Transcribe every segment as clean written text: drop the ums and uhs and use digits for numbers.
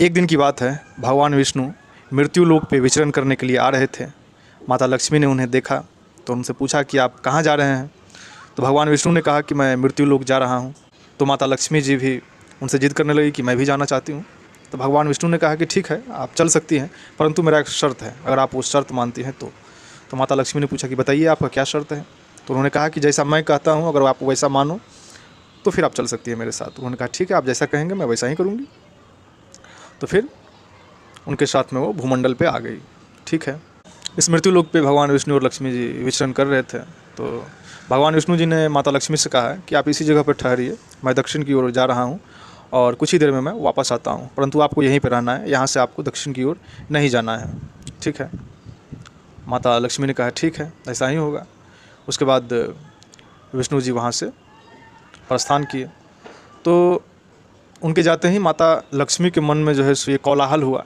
एक दिन की बात है, भगवान विष्णु मृत्यु लोक पे विचरण करने के लिए आ रहे थे। माता लक्ष्मी ने उन्हें देखा तो उनसे पूछा कि आप कहाँ जा रहे हैं। तो भगवान विष्णु ने कहा कि मैं मृत्यु लोक जा रहा हूँ। तो माता लक्ष्मी जी भी उनसे जिद करने लगी कि मैं भी जाना चाहती हूँ। तो भगवान विष्णु ने कहा कि ठीक है, आप चल सकती हैं, परंतु मेरा एक शर्त है, अगर आप वो शर्त मानती हैं तो माता लक्ष्मी ने पूछा कि बताइए आपका क्या शर्त है। तो उन्होंने कहा कि जैसा मैं कहता हूँ, अगर आप वैसा मानो तो फिर आप चल सकती हैं मेरे साथ। उन्होंने कहा ठीक है, आप जैसा कहेंगे मैं वैसा ही करूँगी। तो फिर उनके साथ में वो भूमंडल पे आ गई। ठीक है, इस मृत्यु लोक पे भगवान विष्णु और लक्ष्मी जी विचरण कर रहे थे। तो भगवान विष्णु जी ने माता लक्ष्मी से कहा कि आप इसी जगह पर ठहरिए, मैं दक्षिण की ओर जा रहा हूँ और कुछ ही देर में मैं वापस आता हूँ, परंतु आपको यहीं पर रहना है, यहाँ से आपको दक्षिण की ओर नहीं जाना है। ठीक है, माता लक्ष्मी ने कहा ठीक है, ऐसा ही होगा। उसके बाद विष्णु जी वहाँ से प्रस्थान किए। तो उनके जाते ही माता लक्ष्मी के मन में जो है सो ये कौलाहल हुआ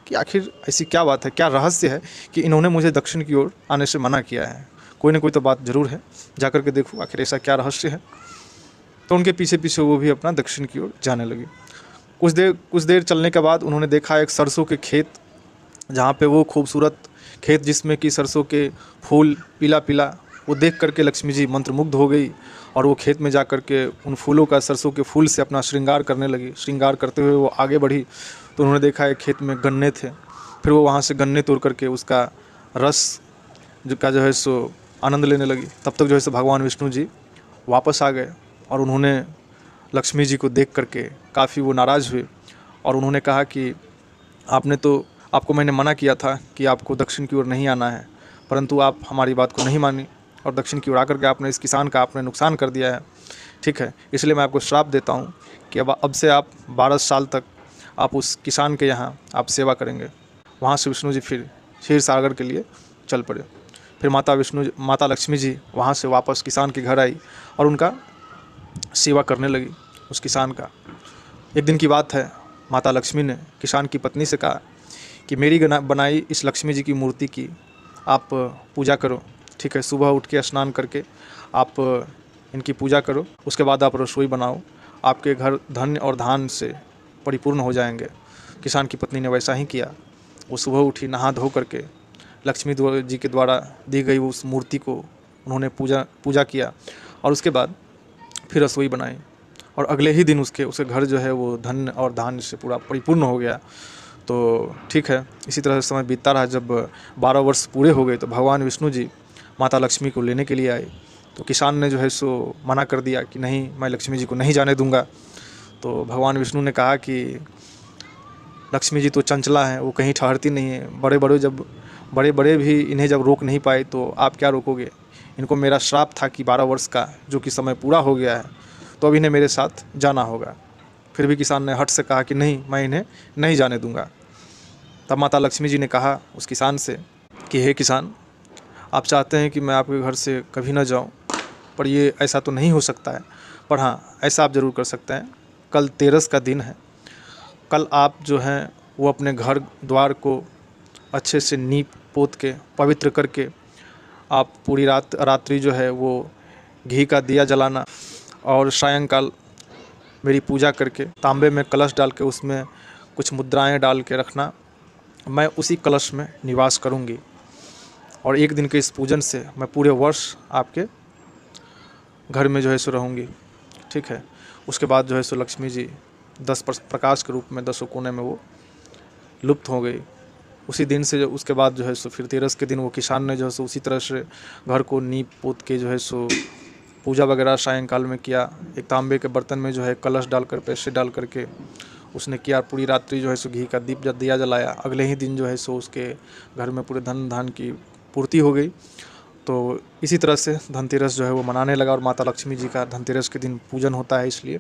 कि आखिर ऐसी क्या बात है, क्या रहस्य है कि इन्होंने मुझे दक्षिण की ओर आने से मना किया है। कोई ना कोई तो बात ज़रूर है, जाकर के देखूँ आखिर ऐसा क्या रहस्य है। तो उनके पीछे पीछे वो भी अपना दक्षिण की ओर जाने लगी। कुछ देर चलने के बाद उन्होंने देखा एक सरसों के खेत, जहाँ पे वो खूबसूरत खेत जिसमें कि सरसों के फूल पीला पीला, वो देख करके लक्ष्मी जी मंत्रमुग्ध हो गई और वो खेत में जा कर के उन फूलों का, सरसों के फूल से अपना श्रृंगार करने लगी। श्रृंगार करते हुए वो आगे बढ़ी तो उन्होंने देखा एक खेत में गन्ने थे। फिर वो वहाँ से गन्ने तोड़ करके उसका रस जो है सो आनंद लेने लगी। तब तक जो है सो भगवान विष्णु जी वापस आ गए और उन्होंने लक्ष्मी जी को देख करके काफ़ी वो नाराज़ हुए और उन्होंने कहा कि आपको मैंने मना किया था कि आपको दक्षिण की ओर नहीं आना है, परंतु आप हमारी बात को नहीं मानी और दक्षिण की ओर आकर के आपने इस किसान का आपने नुकसान कर दिया है। ठीक है, इसलिए मैं आपको श्राप देता हूँ कि अब से आप 12 साल तक आप उस किसान के यहाँ आप सेवा करेंगे। वहाँ से विष्णु जी फिर क्षीर सागर के लिए चल पड़े। फिर माता लक्ष्मी जी वहाँ से वापस किसान के घर आई और उनका सेवा करने लगी उस किसान का। एक दिन की बात है, माता लक्ष्मी ने किसान की पत्नी से कहा कि मेरी बनाई इस लक्ष्मी जी की मूर्ति की आप पूजा करो। ठीक है, सुबह उठ के स्नान करके आप इनकी पूजा करो, उसके बाद आप रसोई बनाओ, आपके घर धन और धान से परिपूर्ण हो जाएंगे। किसान की पत्नी ने वैसा ही किया। वो सुबह उठी, नहा धो करके लक्ष्मी जी के द्वारा दी गई उस मूर्ति को उन्होंने पूजा किया और उसके बाद फिर रसोई बनाई और अगले ही दिन उसके घर जो है वो धन और धान से पूरा परिपूर्ण हो गया। तो ठीक है, इसी तरह से समय बीतता रहा। जब 12 वर्ष पूरे हो गए तो भगवान विष्णु जी माता लक्ष्मी को लेने के लिए आए। तो किसान ने जो है सो मना कर दिया कि नहीं, मैं लक्ष्मी जी को नहीं जाने दूंगा। तो भगवान विष्णु ने कहा कि लक्ष्मी जी तो चंचला हैं, वो कहीं ठहरती नहीं है। बड़े बड़े भी इन्हें जब रोक नहीं पाए तो आप क्या रोकोगे। इनको मेरा श्राप था कि 12 वर्ष का जो कि समय पूरा हो गया है, तो अब इन्हें मेरे साथ जाना होगा। फिर भी किसान ने हट से कहा कि नहीं, मैं इन्हें नहीं जाने दूंगा। तब माता लक्ष्मी जी ने कहा उस किसान से कि हे किसान, आप चाहते हैं कि मैं आपके घर से कभी ना जाऊं, पर ये ऐसा तो नहीं हो सकता है। पर हाँ, ऐसा आप ज़रूर कर सकते हैं, कल तेरस का दिन है। कल आप जो हैं वो अपने घर द्वार को अच्छे से नीप पोत के पवित्र करके आप पूरी रात्रि जो है वो घी का दिया जलाना और सायंकाल मेरी पूजा करके तांबे में कलश डाल के उसमें कुछ मुद्राएं डाल के रखना। मैं उसी कलश में निवास करूंगी और एक दिन के इस पूजन से मैं पूरे वर्ष आपके घर में जो है सो रहूँगी। ठीक है, उसके बाद जो है सो लक्ष्मी जी 10 प्रकाश के रूप में 10 कोने में वो लुप्त हो गई। उसी दिन से उसके बाद जो है सो फिर तेरस के दिन वो किसान ने जो है सो उसी तरह से घर को नीप पोत के जो है सो पूजा वगैरह सायंकाल में किया। एक तांबे के बर्तन में जो है कलश डालकर पैसे डाल करके उसने किया। पूरी रात्रि जो है सो घी का दिया जलाया। अगले ही दिन जो है सो उसके घर में पूरे धन धान की पूर्ति हो गई। तो इसी तरह से धनतेरस जो है वो मनाने लगा और माता लक्ष्मी जी का धनतेरस के दिन पूजन होता है। इसलिए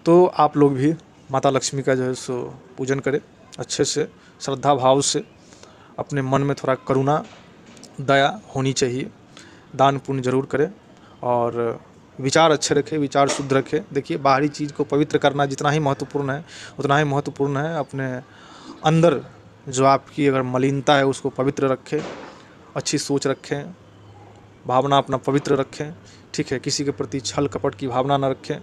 तो आप लोग भी माता लक्ष्मी का जो है सो पूजन करें अच्छे से, श्रद्धा भाव से। अपने मन में थोड़ा करुणा दया होनी चाहिए। दान पुण्य जरूर करें और विचार अच्छे रखें, विचार शुद्ध रखें। देखिए, बाहरी चीज़ को पवित्र करना जितना ही महत्वपूर्ण है उतना ही महत्वपूर्ण है अपने अंदर जो आपकी अगर मलिनता है उसको पवित्र रखें, अच्छी सोच रखें, भावना अपना पवित्र रखें। ठीक है, किसी के प्रति छल कपट की भावना न रखें।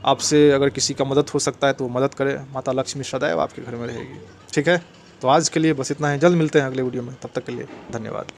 आपसे अगर किसी का मदद हो सकता है तो मदद करें। माता लक्ष्मी सदैव आपके घर में रहेगी। ठीक है, तो आज के लिए बस इतना ही। जल्द मिलते हैं अगले वीडियो में, तब तक के लिए धन्यवाद।